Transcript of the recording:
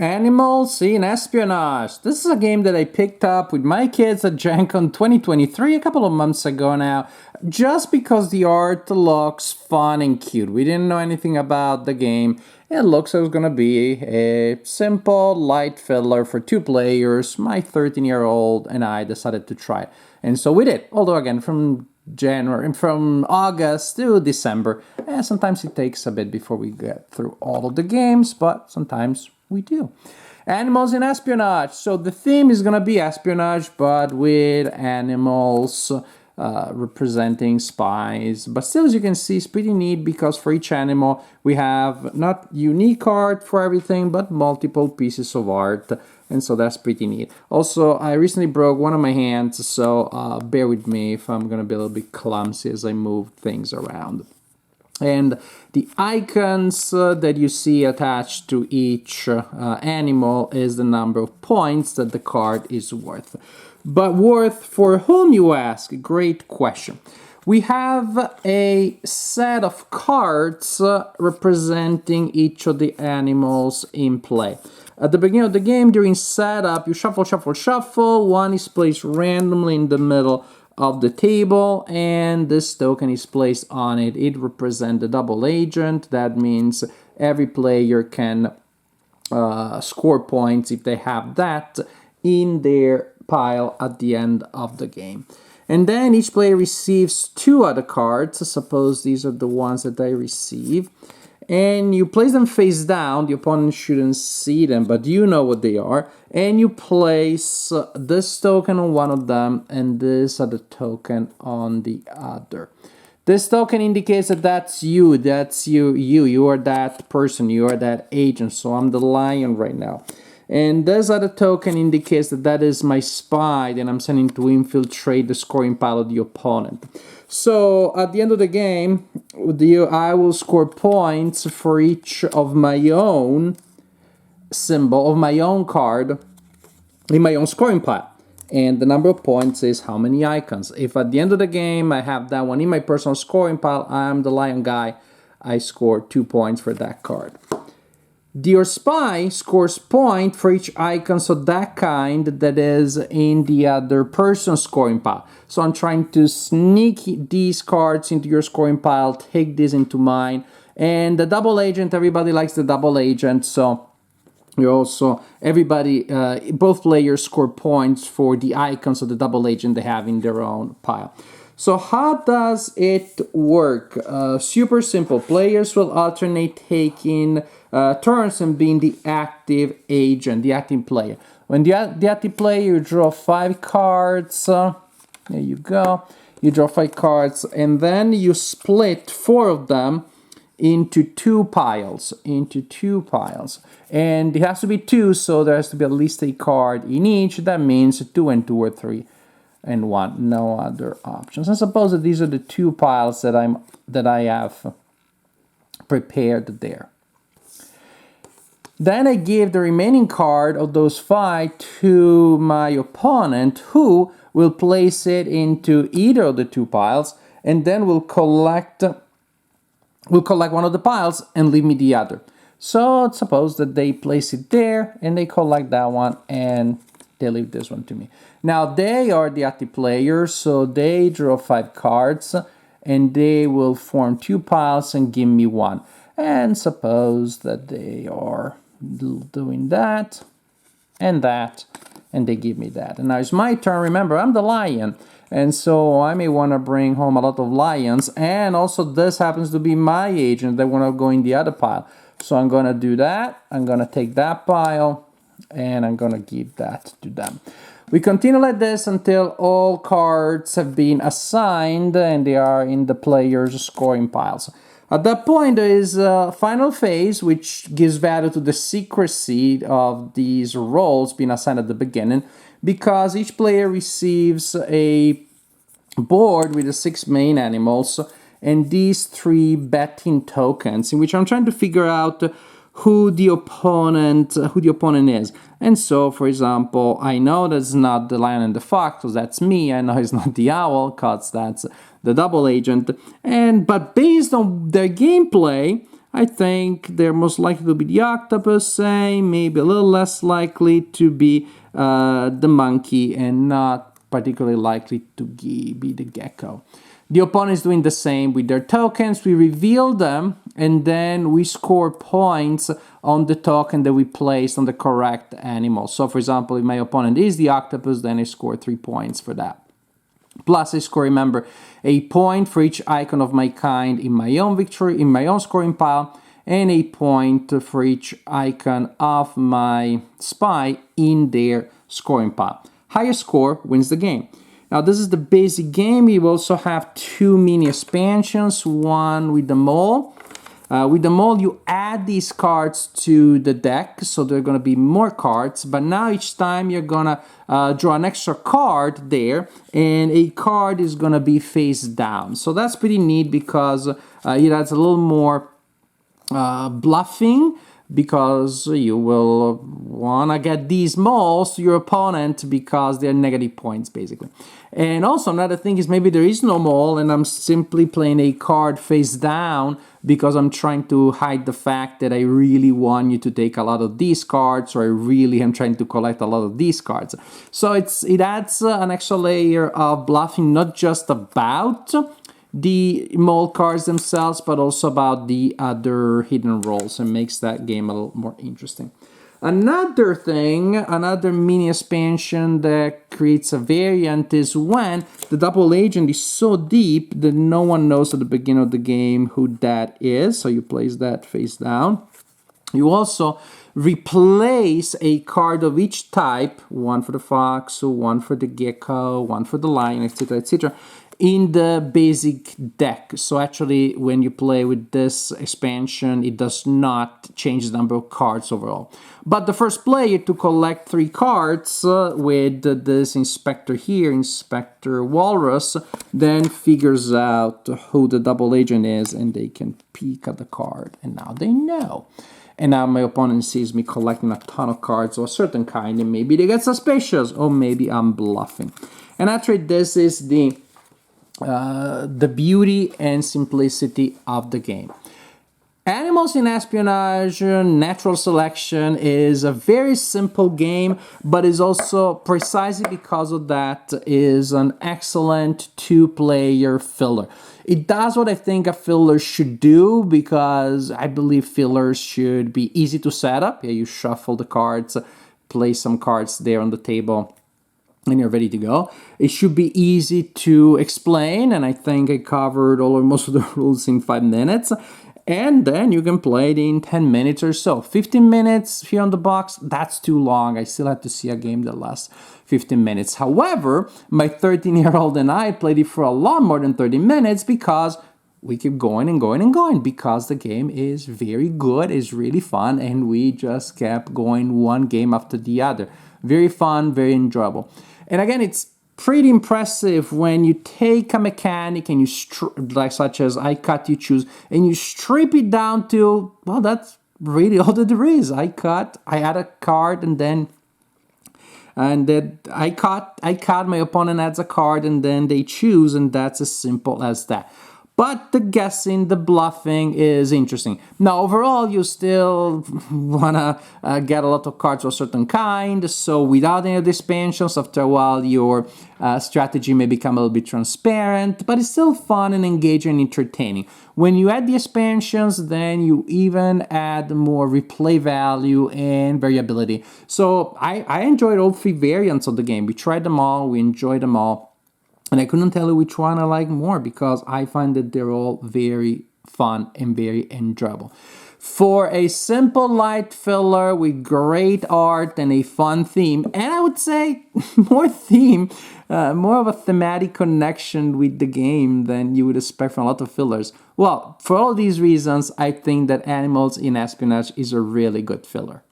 Animals in Espionage. This is a game that I picked up with my kids at Gen Con 2023 a couple of months ago now, just because the art looks fun and cute. We didn't know anything about the game. It looks like it's gonna be a simple, light filler for 2 players. My 13-year-old and I decided to try it. And so we did, although again, from August to December. And sometimes it takes a bit before we get through all of the games, but sometimes we do. Animals in Espionage. So the theme is gonna be espionage, but with animals representing spies. But still, as you can see, it's pretty neat because for each animal we have not unique art for everything, but multiple pieces of art. And so that's pretty neat. Also, I recently broke one of my hands, so bear with me if I'm gonna be a little bit clumsy as I move things around. And the icons that you see attached to each animal is the number of points that the card is worth. But worth for whom, you ask? Great question. We have a set of cards representing each of the animals in play. At the beginning of the game, during setup, you shuffle, shuffle, shuffle. One is placed randomly in the middle of the table, and this token is placed on it. It represents the double agent. That means every player can score points if they have that in their pile at the end of the game. And then each player receives 2 other cards. Suppose these are the ones that I receive. And you place them face down. The opponent shouldn't see them, but you know what they are. And you place this token on one of them and this other token on the other. This token indicates that that's you. You are that person. You are that agent. So I'm the lion right now. And this other token indicates that that is my spy that I'm sending to infiltrate the scoring pile of the opponent. So at the end of the game, I will score points for each of my own symbol, of my own card, in my own scoring pile. And the number of points is how many icons. If at the end of the game I have that one in my personal scoring pile, I'm the lion guy, I score 2 points for that card. Your spy scores point for each icon of that kind that is in the other person's scoring pile. So I'm trying to sneak these cards into your scoring pile, take this into mine. And the double agent, everybody likes the double agent, so you also, both players score points for the icons of the double agent they have in their own pile. So how does it work? Super simple. Players will alternate taking turns and being the active agent, the active player. When the active player, you draw 5 cards. There you go. You draw 5 cards, and then you split 4 of them into 2 piles. And it has to be 2, so there has to be at least a card in each. That means 2 and 2 or 3. And 1, no other options. And suppose that these are the 2 piles that I have prepared there. Then I give the remaining card of those 5 to my opponent, who will place it into either of the 2 piles, and then will collect one of the piles and leave me the other. So suppose that they place it there and they collect that one and they leave this one to me. Now they are the active players, so they draw 5 cards and they will form 2 piles and give me 1. And suppose that they are doing that, and they give me that. And now it's my turn. Remember, I'm the lion, and so I may want to bring home a lot of lions, and also this happens to be my agent that want to go in the other pile. So I'm going to do that. I'm going to take that pile, and I'm going to give that to them. We continue like this until all cards have been assigned and they are in the player's scoring piles. At that point, there is a final phase, which gives value to the secrecy of these roles being assigned at the beginning, because each player receives a board with the 6 main animals and these 3 betting tokens, in which I'm trying to figure out who the opponent is. And so, for example, I know that's not the lion and the fox, because that's me. I know it's not the owl, because that's the double agent. But based on their gameplay, I think they're most likely to be the octopus, say, maybe a little less likely to be the monkey, and not particularly likely to be the gecko. The opponent is doing the same with their tokens. We reveal them, and then we score points on the token that we placed on the correct animal. So, for example, if my opponent is the octopus, then I score 3 points for that. Plus, I score, remember, a point for each icon of my kind in my own victory, in my own scoring pile, and a point for each icon of my spy in their scoring pile. Highest score wins the game. Now, this is the basic game. We also have 2 mini expansions, one with the mole. With the mole, you add these cards to the deck, so there are going to be more cards. But now each time you're going to draw an extra card there, and a card is going to be face down. So that's pretty neat because it adds a little more bluffing, because you will want to get these moles to your opponent because they're negative points, basically. And also, another thing is maybe there is no mole and I'm simply playing a card face down because I'm trying to hide the fact that I really want you to take a lot of these cards, or I really am trying to collect a lot of these cards. So it adds an extra layer of bluffing, not just about the mole cards themselves, but also about the other hidden roles, and makes that game a little more interesting. Another thing, another mini expansion that creates a variant is when the double agent is so deep that no one knows at the beginning of the game who that is. So you place that face down. You also replace a card of each type, one for the fox, one for the gecko, one for the lion, etc., in the basic deck. So actually, when you play with this expansion, it does not change the number of cards overall. But the first player to collect 3 cards with this inspector here, Inspector Walrus, then figures out who the double agent is, and they can peek at the card, and now they know. And now my opponent sees me collecting a ton of cards of a certain kind, and maybe they get suspicious, or maybe I'm bluffing. And actually, this is the beauty and simplicity of the game. Animals in Espionage, Natural Selection is a very simple game, but is also, precisely because of that, is an excellent 2-player filler. It does what I think a filler should do, because I believe fillers should be easy to set up. Yeah, you shuffle the cards, place some cards there on the table, and you're ready to go. It should be easy to explain, and I think I covered all or most of the rules in 5 minutes. And then you can play it in 10 minutes or so. 15 minutes here on the box, that's too long. I still have to see a game that lasts 15 minutes. However, my 13-year-old and I played it for a lot more than 30 minutes because we keep going and going and going, because the game is very good, it's really fun, and we just kept going one game after the other. Very fun, very enjoyable. And again, it's pretty impressive when you take a mechanic and you like such as I cut, you choose, and you strip it down to, well, that's really all that there is. I add a card, and then I cut, my opponent adds a card, and then they choose, and that's as simple as that. But the guessing, the bluffing is interesting. Now, overall, you still want to get a lot of cards of a certain kind. So without any of the expansions, after a while, your strategy may become a little bit transparent. But it's still fun and engaging and entertaining. When you add the expansions, then you even add more replay value and variability. So I enjoyed all 3 variants of the game. We tried them all. We enjoyed them all. And I couldn't tell you which one I like more, because I find that they're all very fun and very enjoyable. For a simple light filler with great art and a fun theme, and I would say more of a thematic connection with the game than you would expect from a lot of fillers. Well, for all these reasons, I think that Animals in Espionage is a really good filler.